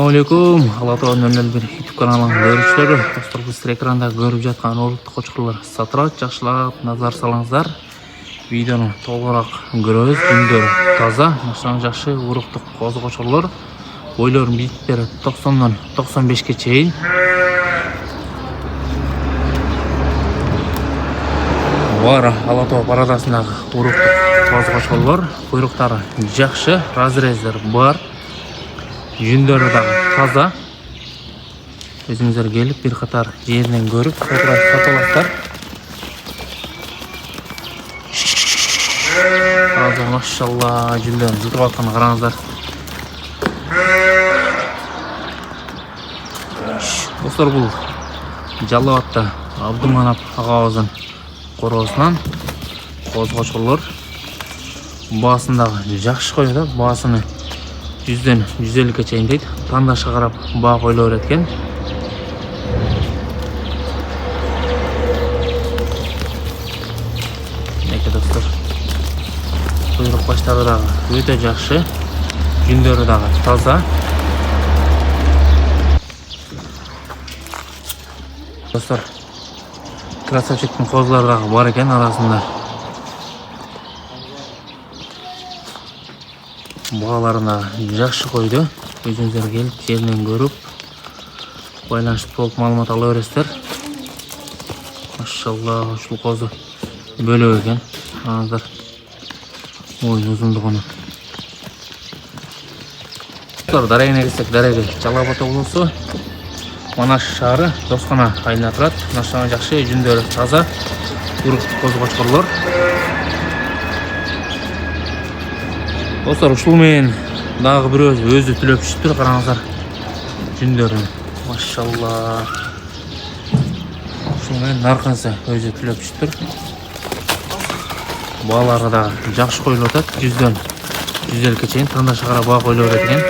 Assalamualaikum. Алатау 001 YouTube kanalının görüşleri. Dostlar, bu sizler ekranda görüp жатқан уруктук кочкурлар сатылат. Жакшылап назар салыңыздар. Видеону толугураак көрөбүз. Күндөр таза, машина жакшы, уруктук козу кочкурлар. Бойлорунун бийликтери 90-дан 95ке чейин. Бар Алатау парадасындагы уруктук козу кочкурлар. Куйруктары жакшы, разрездер бар. Жүндөрү дагы таза. Өзүңүздөр келип бир катар жеринен көрүп сатып аласыздар. Азыр машалла жүндөрүн жутуп атканын караңыздар. Достор, бул Жалал Абадта Абдуманап агабыздын короосунан козу кочкурлар. Баасындагы жакшы кой да, баасыны 100-ден 150ке чейин дейт. Тандашка карап баа койлоо берет экен. Мынакей достор, куйрук баштары дагы өтө жакшы, жүндөрү дагы таза. Достор, красавчиктин козулары дагы бар экен арасында. Бааларына жакшы койду. Өзүңүздөр келип жеринен көрүп байланышып толук маалымат ала бересиздер. Машалла, ушул козу бөлөк экен. Караңыздар, мойын узундугуну. Дарегине келсек, дареги Жалал Абад облусу, Манаш шаары, Доскона айылында турат. Машина жакшы, жүндөрү таза, уруктук козу кочкурлар. Достор, ушул менен дагы бирөө өзү түлөп түштүр, караңыздар жүндөрүн. Машалла. Ушул менен наркынсы өзү түлөп түштүр. Баалары да жакшы коюлуп атат. 100-дөн 150ке чейин тандашка карап баа коюлуп берет экен.